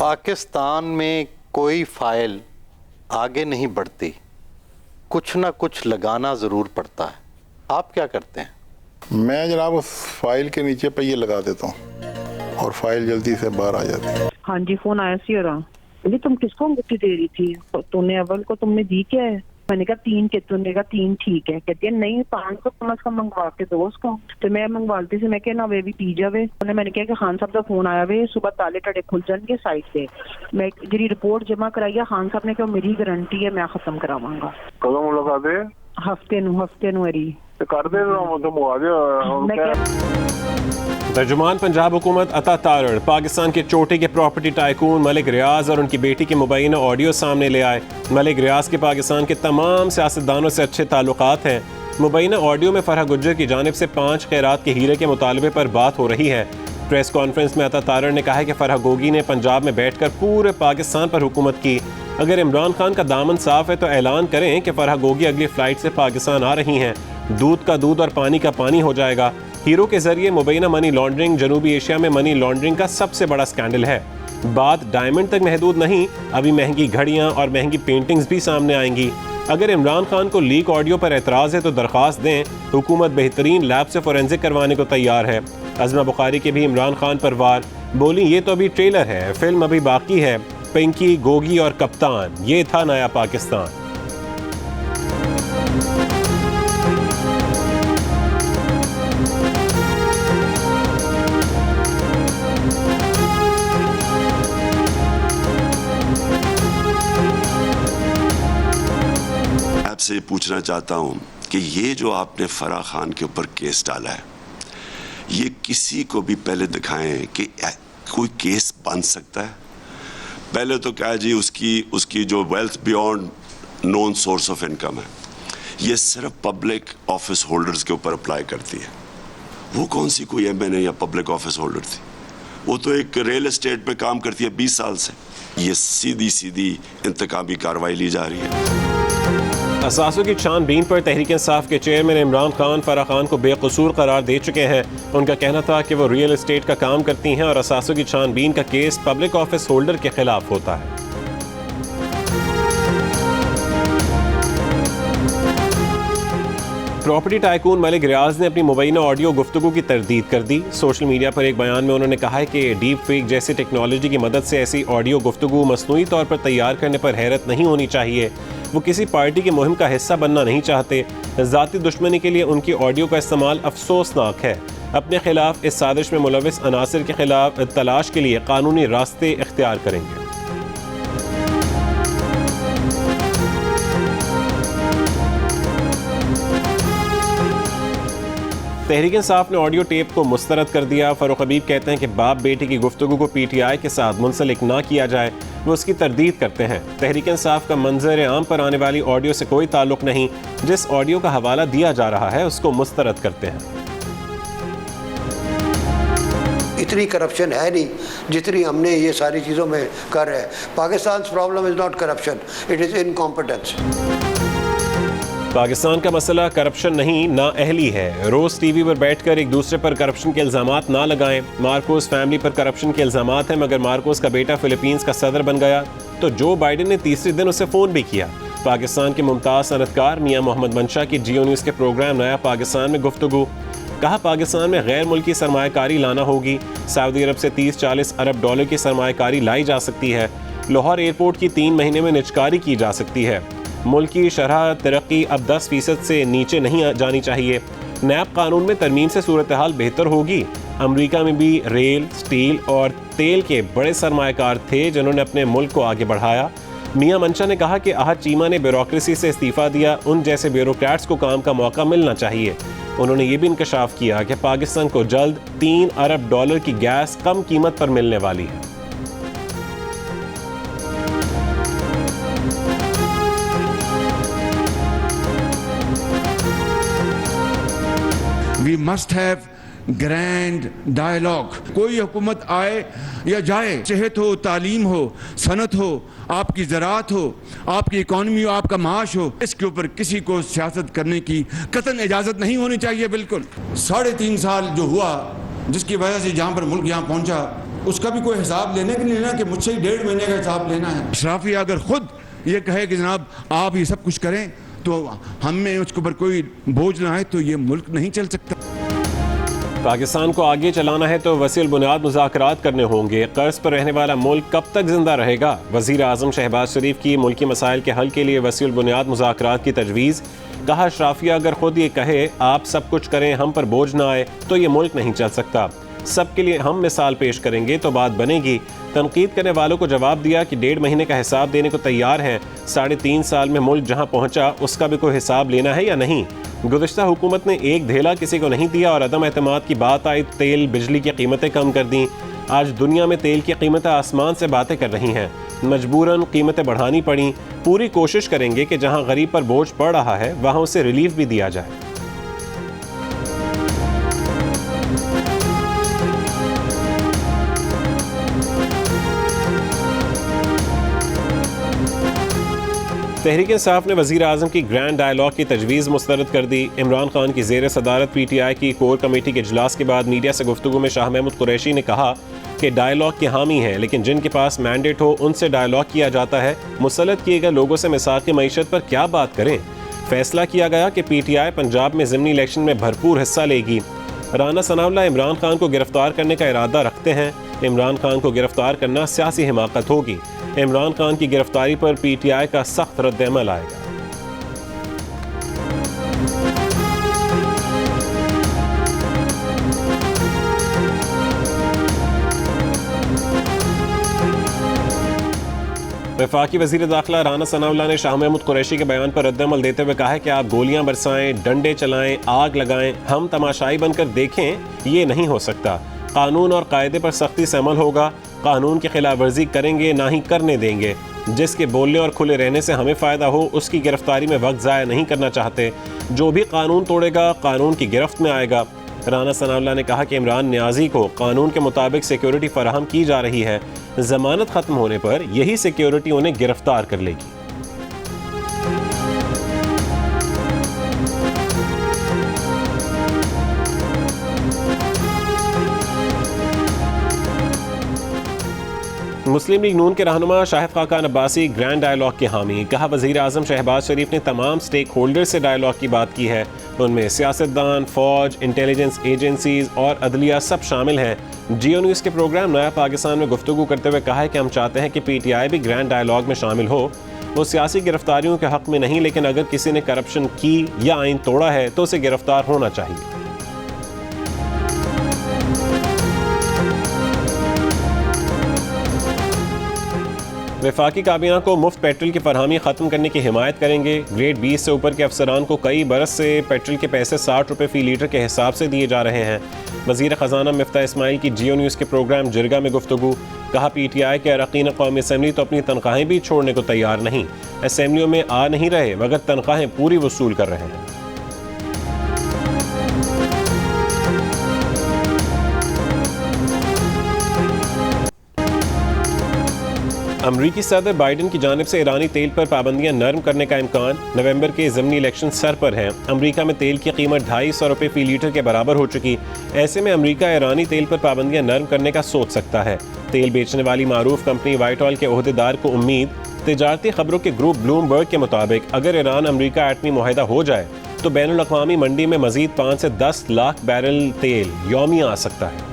पाकिस्तान में कोई फाइल आगे नहीं बढ़ती, कुछ ना कुछ लगाना ज़रूर पड़ता है। आप क्या करते हैं? मैं जनाब उस फाइल के नीचे पहिए लगा देता हूँ और फाइल जल्दी से बाहर आ जाती है। हाँ जी, फोन आया सी और बोली तुम किसको अंगूठी दे रही थी, तूने अव्वल को तुमने दी क्या है? मैंने कहा 3 के, तूने कहा 3 ठीक है। कहती है नहीं 500 कम अज कम मंगवा के दो उसको। तो मैं मंगवाती से मैं क्या ना वे भी पी जावे। मैंने कहा कि खान साहब का फोन आया वे, सुबह ताले टड़े खुल जाएंगे साइड से। मैं जी रिपोर्ट जमा कराई है, खान साहब ने कहा मेरी गारंटी है मैं खत्म करावांगा। कदों मुलाकात है? हफ्ते नु एरी कर दे तो मुआ दे। तर्जुमान पंजाब हुकूमत अता तारड़ पाकिस्तान के चोटी के प्रॉपर्टी टाइकून मलिक रियाज और उनकी बेटी के मुबैना ऑडियो सामने ले आए। मलिक रियाज के पाकिस्तान के तमाम सियासतदानों से अच्छे ताल्लुकात हैं। मुबैना ऑडियो में फरह गुज्जर की जानिब से 5 खैरात के हीरे के मुतालबे पर बात हो रही है। प्रेस कॉन्फ्रेंस में अता तारड़ ने कहा कि फरह गोगी ने पंजाब में बैठकर पूरे पाकिस्तान पर हुकूमत की। अगर इमरान खान का दामन साफ है तो ऐलान करें कि फरह गोगी अगली फ्लाइट से पाकिस्तान आ रही हैं। दूध का दूध और पानी का पानी हो जाएगा। हीरो के जरिए मुबैना मनी लॉन्ड्रिंग जनूबी एशिया में मनी लॉन्ड्रिंग का सबसे बड़ा स्कैंडल है। बात डायमंड तक महदूद नहीं, अभी महंगी घड़ियां और महंगी पेंटिंग्स भी सामने आएंगी। अगर इमरान खान को लीक ऑडियो पर एतराज़ है तो दरख्वास्त दें, हुकूमत बेहतरीन लैब से फोरेंसिक करवाने को तैयार है। अज़मा बुखारी के भी इमरान खान पर वार, बोली ये तो अभी ट्रेलर है, फिल्म अभी बाकी है। पिंकी, गोगी और कप्तान, ये था नया पाकिस्तान। आपसे पूछना चाहता हूं कि ये जो आपने फराह खान के ऊपर केस डाला है, ये किसी को भी पहले दिखाएं कि कोई केस बन सकता है। पहले तो क्या जी उसकी जो wealth beyond known source of income है, ये सिर्फ पब्लिक ऑफिस होल्डर्स के ऊपर अप्लाई करती है। वो कौन सी कोई एमएनए या पब्लिक ऑफिस होल्डर थी? वो तो एक रियल एस्टेट पे काम करती है 20 साल से। ये सीधी इंतकामी कार्रवाई ली जा रही है। असासों की छानबीन पर तहरीक इंसाफ के चेयरमैन इमरान खान फराह खान को बेकसूर करार दे चुके हैं। उनका कहना था कि वो रियल एस्टेट का काम करती हैं और असासों की छानबीन का केस पब्लिक ऑफिस होल्डर के खिलाफ होता है। प्रॉपर्टी टाइकून मलिक रियाज ने अपनी मुबैना ऑडियो गुफ्तगू की तरदीद कर दी। सोशल मीडिया पर एक बयान में उन्होंने कहा है कि डीप फेक जैसी टेक्नोलॉजी की मदद से ऐसी ऑडियो गुफ्तगू मसनूई तौर पर तैयार करने पर हैरत नहीं होनी चाहिए। वो किसी पार्टी की मुहिम का हिस्सा बनना नहीं चाहते। ज़ाती दुश्मनी के लिए उनकी ऑडियो का इस्तेमाल अफसोसनाक है। अपने खिलाफ इस साजिश में मुलविस अनासिर के खिलाफ तलाश के लिए कानूनी रास्ते इख्तियार करेंगे। तहरीक इंसाफ ने ऑडियो टेप को मुस्तरद कर दिया। फरूख हबीब कहते हैं कि बाप बेटी की गुफ्तगू को पीटीआई के साथ मुंसलिक ना किया जाए, वो उसकी तरदीद करते हैं। तहरीक इंसाफ का मंजर आम पर आने वाली ऑडियो से कोई ताल्लुक नहीं। जिस ऑडियो का हवाला दिया जा रहा है उसको मुस्तरद करते हैं। इतनी करप्शन है नहीं जितनी हमने ये सारी चीज़ों में कर रहे हैं। Pakistan problem is not corruption, it is incompetence. Pakistan का मसला करप्शन नहीं, ना अहली है। रोज़ टीवी पर बैठकर एक दूसरे पर करप्शन के इल्ज़ामात ना लगाएं। मार्कोस फैमिली पर करप्शन के इल्ज़ामात हैं, मगर मार्कोस का बेटा फिलीपींस का सदर बन गया तो जो बाइडेन ने तीसरे दिन उसे फ़ोन भी किया। पाकिस्तान के मुमताज़ सनतकार मियाँ मोहम्मद मंशा की जियो न्यूज़ के प्रोग्राम नया पाकिस्तान में गुफ्तगू। कहा पाकिस्तान में गैर मुल्की सरमायाकारी लाना होगी। सऊदी अरब से 30-40 अरब डॉलर की सरमायाकारी लाई जा सकती है। लाहौर एयरपोर्ट की 3 महीने में निजकारी की जा सकती है। मुल्क की शरह तरक्की अब 10% से नीचे नहीं जानी चाहिए। नैब कानून में तरमीम से सूरत हाल बेहतर होगी। अमेरिका में भी रेल, स्टील और तेल के बड़े सरमायाकार थे जिन्होंने अपने मुल्क को आगे बढ़ाया। मियां मंशा ने कहा कि अहद चीमा ने ब्यूरोक्रेसी से इस्तीफ़ा दिया, उन जैसे ब्यूरोक्रेट्स को काम का मौका मिलना चाहिए। उन्होंने ये भी इंकशाफ किया कि पाकिस्तान को जल्द 3 अरब डॉलर की गैस कम कीमत पर मिलने वाली है। We must have grand dialogue. कोई हुकूमत आए या जाए, सेहत हो, तालीम हो, सनत हो, आपकी ज़राअत हो, आपकी इकॉनमी हो, आपका माश हो, इसके ऊपर किसी को सियासत करने की कतन इजाज़त नहीं होनी चाहिए। बिल्कुल 3.5 साल जो हुआ, जिसकी वजह से जहाँ पर मुल्क यहाँ पहुँचा, उसका भी कोई हिसाब लेने के लिए ना कि मुझसे ही 1.5 महीने का हिसाब लेना है। अशराफी अगर खुद ये कहे कि जनाब आप ये सब कुछ करें तो हम में उसके ऊपर कोई बोझ ना आए तो ये मुल्क नहीं चल सकता। पाकिस्तान को आगे चलाना है तो वसील बुनियाद मुज़ाकरात करने होंगे। कर्ज पर रहने वाला मुल्क कब तक जिंदा रहेगा? वज़ीर आज़म शहबाज शरीफ की मुल्की मसाइल के हल के लिए वसील बुनियाद मुज़ाकरात की तजवीज़। कहा अशराफिया अगर खुद ये कहे आप सब कुछ करें हम पर बोझ ना आए तो ये मुल्क नहीं चल सकता। सबके लिए हम मिसाल पेश करेंगे तो बात बनेगी। तनकीद करने वालों को जवाब दिया कि 1.5 महीने का हिसाब देने को तैयार हैं। 3.5 साल में मुल्क जहां पहुंचा उसका भी कोई हिसाब लेना है या नहीं? गुज़िश्ता हुकूमत ने एक धेला किसी को नहीं दिया और अदम एतमाद की बात आई तो तेल बिजली की कीमतें कम कर दी। आज दुनिया में तेल की कीमतें आसमान से बातें कर रही हैं। मजबूरन कीमतें बढ़ानी पड़ी। पूरी कोशिश करेंगे कि जहां गरीब पर बोझ पड़ रहा है वहां उसे रिलीफ भी दिया जाए। तहरीक इंसाफ ने वज़ीर आज़म की ग्रैंड डायलॉग की तजवीज़ मुस्तरद कर दी। इमरान खान की ज़ेर सदारत PTI की कोर कमेटी के इजलास के बाद मीडिया से गुफ्तगू में शाह महमूद कुरैशी ने कहा कि डायलॉग के हामी हैं लेकिन जिनके पास मैंडेट हो उनसे डायलॉग किया जाता है। मुसल्लत किए गए लोगों से मिसाक़ मईशत पर क्या बात करें? फैसला किया गया कि PTI पंजाब में ज़िमनी इलेक्शन में भरपूर हिस्सा लेगी। राना सनाउल्लाह इमरान खान को गिरफ्तार करने का इरादा रखते हैं। इमरान खान को गिरफ्तार करना सियासी हिमाकत होगी। इमरान खान की गिरफ्तारी पर PTI का सख्त रद्द-ए-अमल आएगा। वफाकी वज़ीर दाखिला राना सनाउल्लाह ने शाह महमूद कुरैशी के बयान पर रद्द-ए-अमल देते हुए कहा है कि आप गोलियां बरसाएं, डंडे चलाएं, आग लगाएं, हम तमाशाई बनकर देखें, ये नहीं हो सकता। कानून और कायदे पर सख्ती से अमल होगा। कानून की खिलाफ वर्जी करेंगे ना ही करने देंगे। जिसके बोलने और खुले रहने से हमें फ़ायदा हो उसकी गिरफ्तारी में वक्त ज़ाया नहीं करना चाहते। जो भी कानून तोड़ेगा कानून की गिरफ्त में आएगा। राना सनाउल्लाह ने कहा कि इमरान नियाज़ी को कानून के मुताबिक सिक्योरिटी फराहम की जा रही है। ज़मानत ख़त्म होने पर यही सिक्योरिटी उन्हें गिरफ्तार कर लेगी। मुस्लिम लीग नून के रहनुमा शाहिद खाकान अब्बासी ग्रैंड डायलॉग के हामी। कहा वज़ीर आज़म शहबाज शरीफ ने तमाम स्टेक होल्डर से डायलॉग की बात की है। उनमें सियासतदान, फ़ौज, इंटेलिजेंस एजेंसीज और अदलिया सब शामिल हैं। जियो न्यूज़ के प्रोग्राम नया पाकिस्तान में गुफ्तगू करते हुए कहा है कि हम चाहते हैं कि PTI भी ग्रैंड डायलॉग में शामिल हो। वो सियासी गिरफ्तारियों के हक़ में नहीं लेकिन अगर किसी ने करप्शन की या आइन तोड़ा है तो उसे गिरफ्तार होना चाहिए। वफाकी काबीना को मुफ्त पेट्रोल की फरहमी ख़त्म करने की हिमायत करेंगे। ग्रेड 20 से ऊपर के अफसरान को कई बरस से पेट्रोल के पैसे 60 रुपये फ़ी लीटर के हिसाब से दिए जा रहे हैं। वज़ीर ख़जाना मिफ्ताह इस्माइल की जियो न्यूज़ के प्रोग्राम जिरगा में गुफ्तगू। कहा PTI के अरकान कौमी असम्बली तो अपनी तनख्वाहें भी छोड़ने को तैयार नहीं। असम्बलियों में आ नहीं रहे मगर तनख्वाहें पूरी वसूल कर रहे हैं। अमरीकी सदर बाइडन की जानिब से ईरानी तेल पर पाबंदियां नरम करने का इम्कान। नवंबर के ज़िमनी इलेक्शन सर पर हैं। अमरीका में तेल की कीमत 250 रुपये फ़ी लीटर के बराबर हो चुकी। ऐसे में अमरीका ईरानी तेल पर पाबंदियां नरम करने का सोच सकता है। तेल बेचने वाली मारूफ कंपनी वाइट ऑयल के ओहदेदार को उम्मीद। तिजारती खबरों के ग्रुप ब्लूमबर्ग के मुताबिक अगर ईरान अमरीका एटमी मुआहिदा हो जाए तो बैनुल अक़वामी मंडी में मजीद 5 से 10 लाख बैरल तेल यौमिया आ सकता है।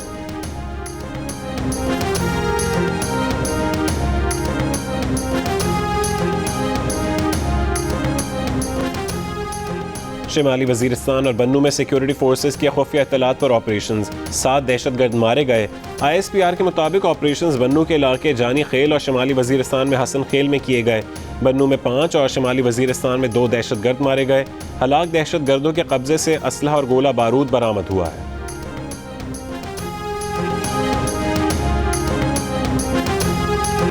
शिमाली वजीरिस्तान और बन्नू में सिक्योरिटी फोर्सेस की खुफिया इत्तलात पर ऑपरेशंस। 7 दहशतगर्द मारे गए। ISPR के मुताबिक ऑपरेशंस बन्नू के इलाके जानी खेल और शिमाली वजीरिस्तान में हसन खेल में किए गए। बन्नू में 5 और शिमाली वजीरिस्तान में 2 दहशतगर्द मारे गए। हलाक दहशतगर्दों के कब्जे से असलहा और गोला बारूद बरामद हुआ है।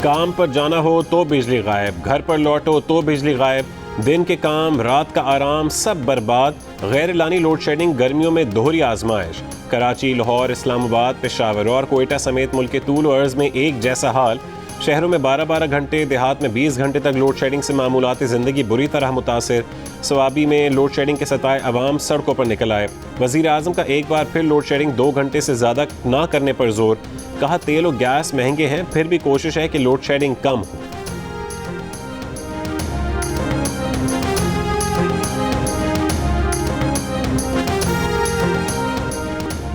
काम पर जाना हो तो बिजली गायब, घर पर लौटो तो बिजली गायब। दिन के काम, रात का आराम सब बर्बाद। गैर लानी लोड शेडिंग, गर्मियों में दोहरी आजमाइश। कराची, लाहौर, इस्लामाबाद, पेशावर और कोयटा समेत मुल्क के तूल और अर्ज में एक जैसा हाल। शहरों में 12-12 घंटे, देहात में 20 घंटे तक लोड शेडिंग से मामूलाती ज़िंदगी बुरी तरह मुतासिर। सवाबी में लोड शेडिंग के सताए अवाम सड़कों पर निकल आए। वज़ीर आज़म का एक बार फिर लोड शेडिंग 2 घंटे से ज़्यादा ना करने पर जोर। कहा तेल और गैस महंगे हैं, फिर भी कोशिश है कि लोड शेडिंग कम हो।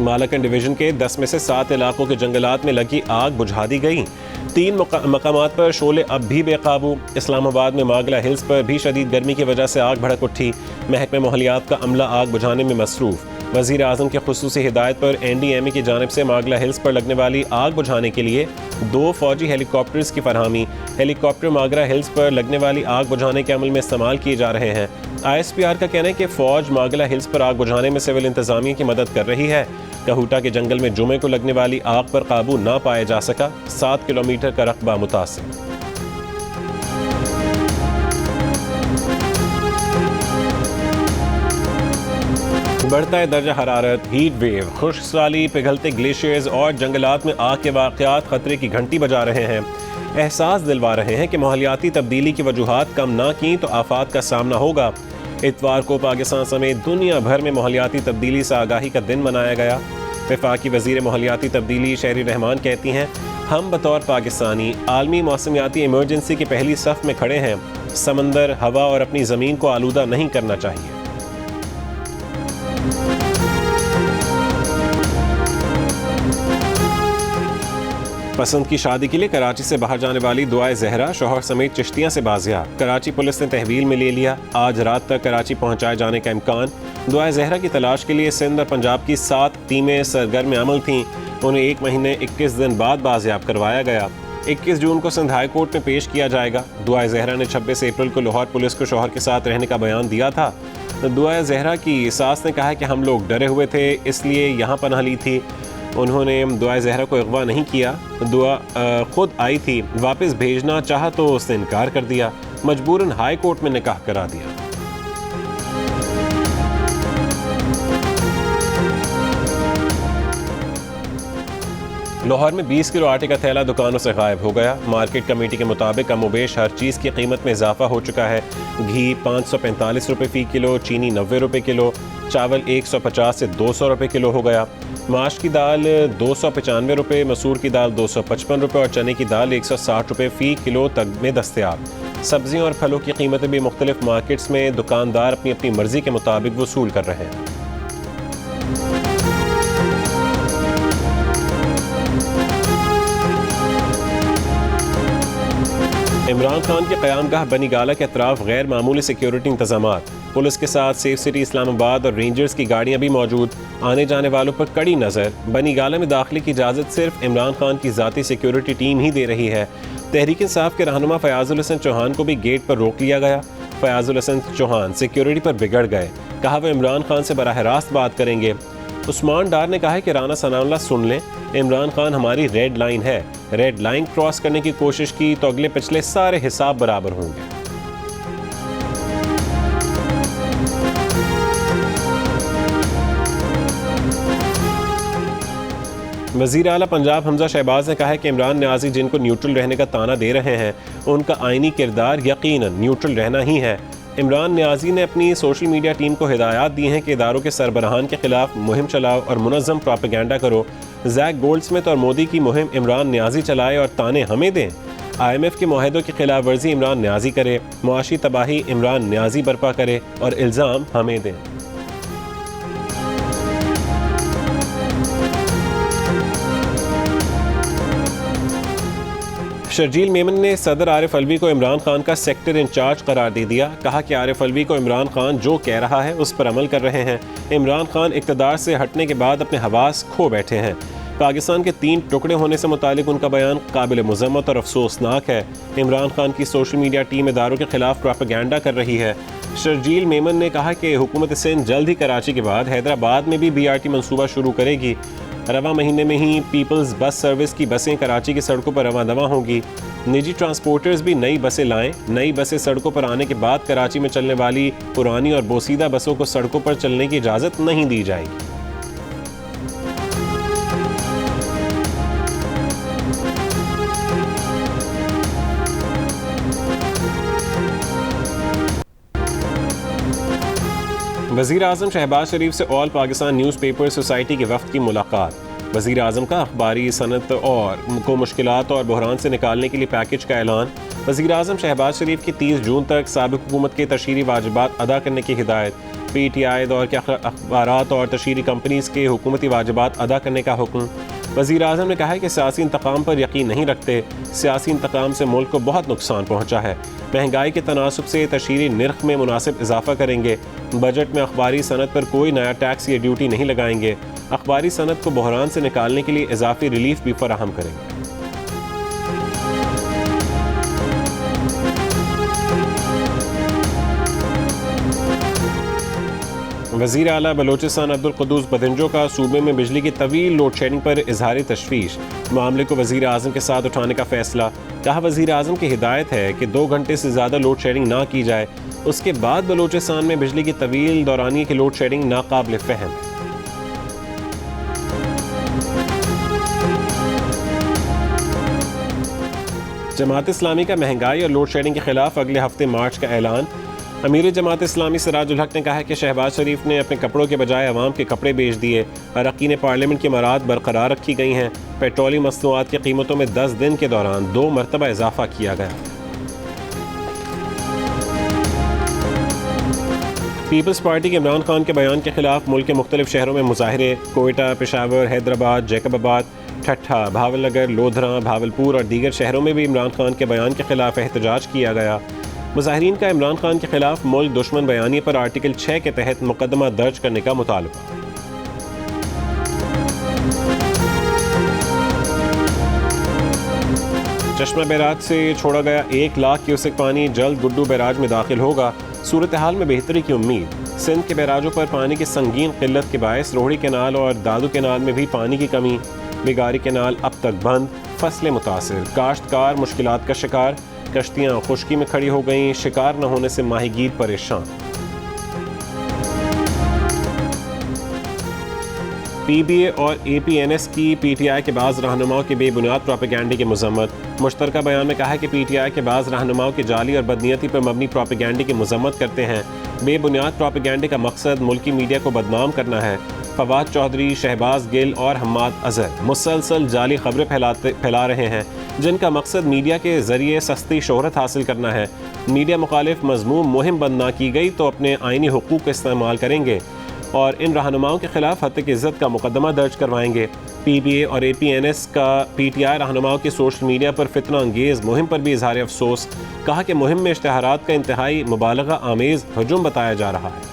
मालाकन डिवीजन के 10 में से 7 इलाकों के जंगलात में लगी आग बुझा दी गई। 3 मकामात पर शोले अब भी बेकाबू। इस्लामाबाद में मागला हिल्स पर भी शदीद गर्मी की वजह से आग भड़क उठी। महकमे माहौलियात का अमला आग बुझाने में मसरूफ। वज़ीर आज़म के खुसूसी हिदायत पर NDMA की जानिब से मागला हिल्स पर लगने वाली आग बुझाने के लिए 2 फौजी हेलीकॉप्टर्स की फरहमी। हेलीकॉप्टर मागला हिल्स पर लगने वाली आग बुझाने के अमल में इस्तेमाल किए जा रहे हैं। ISPR का कहना है कि फ़ौज मागला हिल्स पर आग बुझाने में सिविल इंतज़ामिया की मदद कर रही है। कहूटा के जंगल में जुमे को लगने वाली आग पर काबू ना पाया जा सका। 7 किलोमीटर का रकबा मुतासिर। बढ़ता है दर्जा हरारत, हीट वेव, खुश्क साली, पिघलते ग्लेशियर्स और जंगलात में आग के वाक़यात खतरे की घंटी बजा रहे हैं। एहसास दिलवा रहे हैं कि माहौलियाती तब्दीली की वजूहात कम ना की तो आफात का सामना होगा। इतवार को पाकिस्तान समेत दुनिया भर में माहौलियाती तब्दीली से आगाही का दिन मनाया गया। वफाकी वज़ीर माहौलियाती तब्दीली शहरी रहमान कहती हैं, हम बतौर पाकिस्तानी आलमी मौसमियाती इमरजेंसी की पहली सफ़ में खड़े हैं। समंदर, हवा और अपनी ज़मीन को आलूदा नहीं करना चाहिए। पसंद की शादी के लिए कराची से बाहर जाने वाली दुआए जहरा शौहर समेत चिश्तियां से बाजियाब। कराची पुलिस ने तहवील में ले लिया। आज रात तक कराची पहुंचाए जाने का इम्कान। दुआए जहरा की तलाश के लिए सिंध और पंजाब की 7 टीमें सरगर्म अमल थीं। उन्हें 1 महीने 21 दिन बाद बाजियाब करवाया गया। 21 जून को सिंध हाई कोर्ट में पेश किया जाएगा। दुआए जहरा ने 26 अप्रैल को लाहौर पुलिस को शौहर के साथ रहने का बयान दिया था। दुआए जहरा की सास ने कहा कि हम लोग डरे हुए थे, इसलिए यहाँ पनाह ली थी। उन्होंने दुआ जहरा को अगवा नहीं किया। दुआ खुद आई थी, वापस भेजना चाहा तो उसने इनकार कर दिया। मजबूरन हाई कोर्ट में निकाह करा दिया। लाहौर में 20 किलो आटे का थैला दुकानों से गायब हो गया। मार्केट कमेटी के मुताबिक कमोबेश हर चीज़ की कीमत में इजाफा हो चुका है। घी 545 रुपये फ़ी किलो, चीनी 90 रुपये किलो, चावल 150 से 200 रुपये किलो हो गया। माश की दाल 295 रुपये, मसूर की दाल 255 रुपये और चने की दाल 160 रुपये फ़ी किलो तक में दस्तयाब। सब्जियों और फलों की कीमतें भी मुख्तलिफ मार्केट्स में दुकानदार अपनी अपनी मर्जी के मुताबिक वसूल कर रहे हैं। इमरान खान के क़यामगाह बनी गाला के अतराफ गैर मामूली सिक्योरिटी इंतजामात। पुलिस के साथ सेफ सिटी इस्लामाबाद और रेंजर्स की गाड़ियां भी मौजूद। आने जाने वालों पर कड़ी नज़र। बनी गाला में दाखिले की इजाज़त सिर्फ इमरान खान की ज़ाती सिक्योरिटी टीम ही दे रही है। तहरीक इंसाफ के रहनुमा फयाजुल हसन चौहान को भी गेट पर रोक लिया गया। फयाजुल हसन चौहान सिक्योरिटी पर बिगड़ गए। कहा वह इमरान खान से बराह रास्त बात करेंगे। उस्मान डार ने कहा है कि राना सनाउल्लाह सुन लें, इमरान खान हमारी रेड लाइन है। रेड लाइन क्रॉस करने की कोशिश की तो अगले पिछले सारे हिसाब बराबर होंगे। वज़ीर आला पंजाब हमजा शहबाज ने कहा है कि इमरान न्याजी जिनको न्यूट्रल रहने का ताना दे रहे हैं, उनका आईनी किरदार यकीनन न्यूट्रल रहना ही है। इमरान न्याजी ने अपनी सोशल मीडिया टीम को हिदायत दी हैं कि इदारों के सरबराहान के खिलाफ मुहिम चलाओ और मुनज़्ज़म प्रोपेगेंडा करो। जैक गोल्डस्मिथ और मोदी की मुहिम इमरान न्याजी चलाए और ताने हमें दें। IMF के मुआहदों की खिलाफ वर्जी इमरान न्याजी करे, मुआशी तबाही इमरान न्याजी बर्पा करे और इल्ज़ाम हमें दें। शर्जील मेमन ने सदर आरिफ अलवी को इमरान खान का सेक्टर इंचार्ज करार दे दिया। कहा कि आरिफ अलवी को इमरान खान जो कह रहा है उस पर अमल कर रहे हैं। इमरान खान इक़्तिदार से हटने के बाद अपने हवास खो बैठे हैं। पाकिस्तान के 3 टुकड़े होने से मुतालिक उनका बयान काबिल मुज़म्मत और अफसोसनाक है। इमरान खान की सोशल मीडिया टीम इदारों के खिलाफ प्रोपेगेंडा कर रही है। शर्जील मेमन ने कहा कि हुकूमत सिंध जल्द ही कराची के बाद हैदराबाद में भी BRT मंसूबा शुरू करेगी। रवा महीने में ही पीपल्स बस सर्विस की बसें कराची की सड़कों पर रवां दवा होंगी। निजी ट्रांसपोर्टर्स भी नई बसें लाएं। नई बसें सड़कों पर आने के बाद कराची में चलने वाली पुरानी और बोसीदा बसों को सड़कों पर चलने की इजाज़त नहीं दी जाएगी। वज़ीर आज़म शहबाज शरीफ से all Pakistan news paper society के वफ़द की मुलाकात। वज़ीर आज़म का अखबारी सनत और को मुश्किलात और बहरान से निकालने के लिए पैकेज का ऐलान। वज़ीर आज़म शहबाज शरीफ की 30 जून तक साबिक़ हुकूमत के तशहीरी वाजिबात अदा करने की हिदायत। PTI दौर के अखबारात और तशहीरी कंपनीज़ के हुकूमती वाजिबात अदा करने का हुक्म। वज़ीर आज़म ने कहा है कि सियासी इंतकाम पर यकीन नहीं रखते, सियासी इंतकाम से मुल्क को बहुत नुकसान पहुँचा है। महंगाई के तनासुब से तशहीरी निर्ख में मुनासिब इजाफा करेंगे। बजट में अखबारी सनत पर कोई नया टैक्स या ड्यूटी नहीं लगाएंगे। अखबारी सनत को बहरान से निकालने के लिए इजाफी रिलीफ भी फराहम करेंगे। वज़ीर आला बलोचिस्तान अब्दुल क़ुद्दूस बदंजो का सूबे में बिजली की तवील लोड शेडिंग पर इजहार तशवीश। मामले को वज़ीर आज़म के साथ उठाने का फैसला। कहा वज़ीर आज़म की हिदायत है कि 2 घंटे से ज़्यादा लोड शेडिंग ना की जाए। उसके बाद बलोचिस्तान में बिजली की तवील दौरानिए की लोड शेडिंग नाकाबिल फ़हम है। जमात इस्लामी का महंगाई और लोड शेडिंग के खिलाफ अगले हफ्ते मार्च का ऐलान। अमीर जमात इस्लामी सिराजुल हक ने कहा है कि शहबाज शरीफ ने अपने कपड़ों के बजाय अवाम के कपड़े बेच दिए। अरकान पार्लियामेंट की मराद बरकरार रखी गई हैं। पेट्रोलियम मसनूआत की कीमतों में 10 दिन के दौरान 2 मरतबा इजाफा किया गया। पीपल्स पार्टी के इमरान खान के बयान के खिलाफ मुल्क के मुख्तलिफ शहरों में मुजाहरे। कोयटा, पेशावर, हैदराबाद, जैकबाबाद, ठट्ठा, भावलनगर, लोधरा, भावलपुर और दीगर शहरों में भी इमरान खान के बयान के खिलाफ एहतजाज किया गया। मुजाहिरीन का इमरान खान के खिलाफ मुल्क दुश्मन बयानी पर आर्टिकल 6 के तहत मुकदमा दर्ज करने का मुतालबा। चश्मा बैराज से छोड़ा गया 1 लाख क्यूसेक पानी जल्द गुड्डू बैराज में दाखिल होगा। सूरत हाल में बेहतरी की उम्मीद। सिंध के बैराजों पर पानी की संगीन किल्लत के बायस रोहड़ी कैनाल और दादू कैनाल में भी पानी की कमी। बिगारी कैनाल अब तक बंद। फसलें मुतासिर। काश्तकार मुश्किलात का शिकार। कश्तियाँ खुश्की में खड़ी हो गईं। शिकार न होने से माहीगीर परेशान। PBA और APNS की PTI के बाज़ रहनुमाओं के बेबुनियाद प्रोपेगेंडे की मज़म्मत। मुश्तरका बयान में कहा है कि PTI के बाज़ रहनुमाओं की जाली और बदनीयती पर मबनी प्रोपेगेंडे की मज़म्मत करते हैं। बेबुनियाद प्रोपेगेंडे का मकसद मुल्की मीडिया को बदनाम करना है। फवाद चौधरी, शहबाज गिल और हम्माद अजहर मुसलसल जाली खबरें फैला रहे हैं जिनका मकसद मीडिया के ज़रिए सस्ती शोहरत हासिल करना है। मीडिया मुखालिफ मज़मूम मुहिम बंद ना की गई तो अपने आइनी हुकूक का इस्तेमाल करेंगे और इन रहनुमाओं के खिलाफ हत्या की इज्जत का मुकदमा दर्ज करवाएंगे। PBA और APNS का PTI रहनुमाओं की सोशल मीडिया पर फितना अंगेज़ मुहिम पर भी इजहार अफसोस। कहा कि मुहिम में इश्तिहारात का इंतहाई मुबालगा आमेज़ हजूम बताया जा रहा है।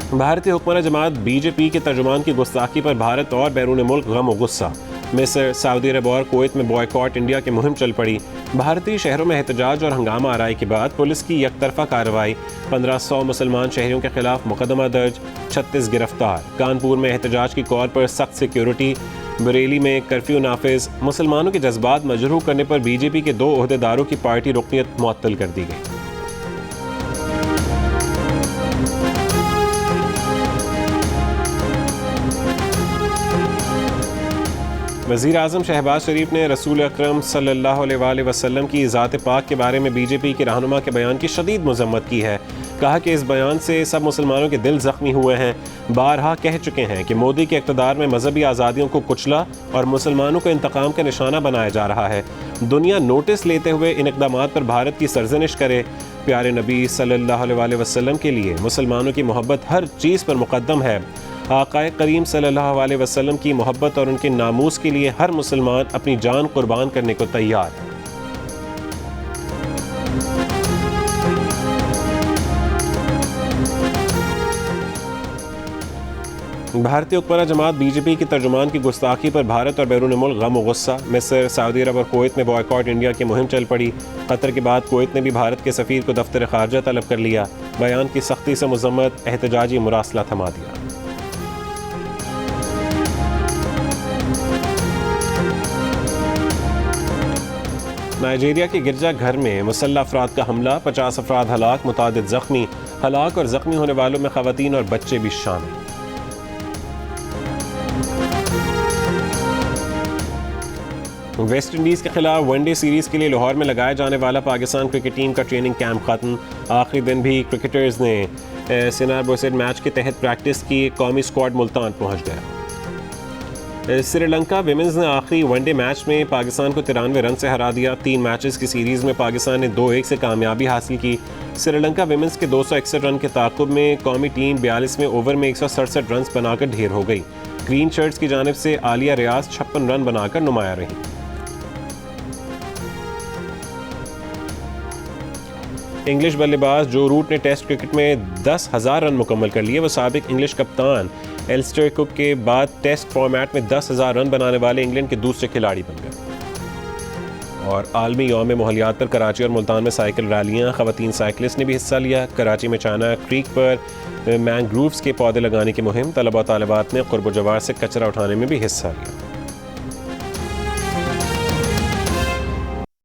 भारतीय हुक्मरान जमात BJP के तर्जुमान की गुस्ताखी पर भारत और बैरून मुल्क गम और गुस्सा। मिस्र, सऊदी अरब और कुवैत में बॉयकॉट इंडिया की मुहिम चल पड़ी। भारतीय शहरों में एहतजाज और हंगामा आराई के बाद पुलिस की यकतरफा कार्रवाई। 1500 मुसलमान शहरियों के खिलाफ मुकदमा दर्ज। 36 गिरफ्तार। कानपुर में एहतजाज की कॉल पर सख्त सिक्योरिटी। बरेली में कर्फ्यू नाफिज। मुसलमानों के जज्बात मजरूह करने पर BJP के 2 ओहदेदारों की पार्टी रुकनियत मुअत्तल कर दी गई। वज़ीर आज़म शहबाज शरीफ ने रसूल अकरम सल्लल्लाहु अलैहि वसल्लम की ज़ात पाक के बारे में BJP के रहनुमा के बयान की शदीद मज़म्मत की है। कहा कि इस बयान से सब मुसलमानों के दिल ज़ख्मी हुए हैं। बारहा कह चुके हैं कि मोदी के इक़्तिदार में मजहबी आज़ादियों को कुचला और मुसलमानों को इंतकाम का निशाना बनाया जा रहा है। दुनिया नोटिस लेते हुए इन इक़दामात पर भारत की सरजनिश करे। प्यारे नबी सल्लल्लाहु अलैहि वसल्लम के लिए मुसलमानों की मोहब्बत हर चीज़ पर मुक़द्दम है। आक़ाए करीम सल्लल्लाहु अलैहि वसल्लम की मोहब्बत और उनके नामूस के लिए हर मुसलमान अपनी जान कुर्बान करने को तैयार है। भारतीय हुक्मरान जमात BJP की तर्जुमान की गुस्ताखी पर भारत और बैरून मुल्क गम और गुस्सा। मिस्र, सऊदी अरब और कुवैत में बॉयकॉट इंडिया की मुहिम चल पड़ी। कतर के बाद कुवैत ने भी भारत के सफ़ीर को दफ्तर खारजा तलब कर लिया। बयान की सख्ती से मज़म्मत। एहतजाजी मुरासला थमा दिया। नाइजीरिया के गिरजा घर में मुसल्लह अफराद का हमला। 50 अफराद हलाक, मुतादिद ज़ख्मी। हलाक और ज़ख्मी होने वालों में ख़वातीन और बच्चे भी शामिल। वेस्ट इंडीज़ के खिलाफ वनडे सीरीज़ के लिए लाहौर में लगाया जाने वाला पाकिस्तान क्रिकेट टीम का ट्रेनिंग कैंप ख़त्म। आखिरी दिन भी क्रिकेटर्स ने सिनार बोसेट मैच के तहत प्रैक्टिस की। कौमी स्क्वाड मुल्तान पहुँच गया। श्रीलंका विमेंस ने आखिरी वनडे मैच में पाकिस्तान को 93 रन से हरा दिया। 3 मैचेस की सीरीज़ में पाकिस्तान ने 2-1 से कामयाबी हासिल की। श्रीलंका विमेंस के 261 रन के ताक़ुब में कौमी टीम 42वें ओवर में 167 रन बनाकर ढेर हो गई। ग्रीन शर्ट्स की जानिब से आलिया रियाज 56 रन बनाकर नुमाया रही। इंग्लिश बल्लेबाज जो रूट ने टेस्ट क्रिकेट में 10,000 रन मुकम्मल कर लिए। वो साबिक इंग्लिश कप्तान एलिस्टर कुक के बाद टेस्ट फॉर्मेट में 10,000 रन बनाने वाले इंग्लैंड के दूसरे खिलाड़ी बन गए। और आलमी यौम माहौलियात पर कराची और मुल्तान में साइकिल रैलियाँ, ख़वातीन साइकिलिस्ट ने भी हिस्सा लिया। कराची में चाइना क्रीक पर मैंग्रोव्स के पौधे लगाने की मुहिम, तलबा तालिबात ने क़ुर्ब जवार से कचरा उठाने में भी हिस्सा लिया।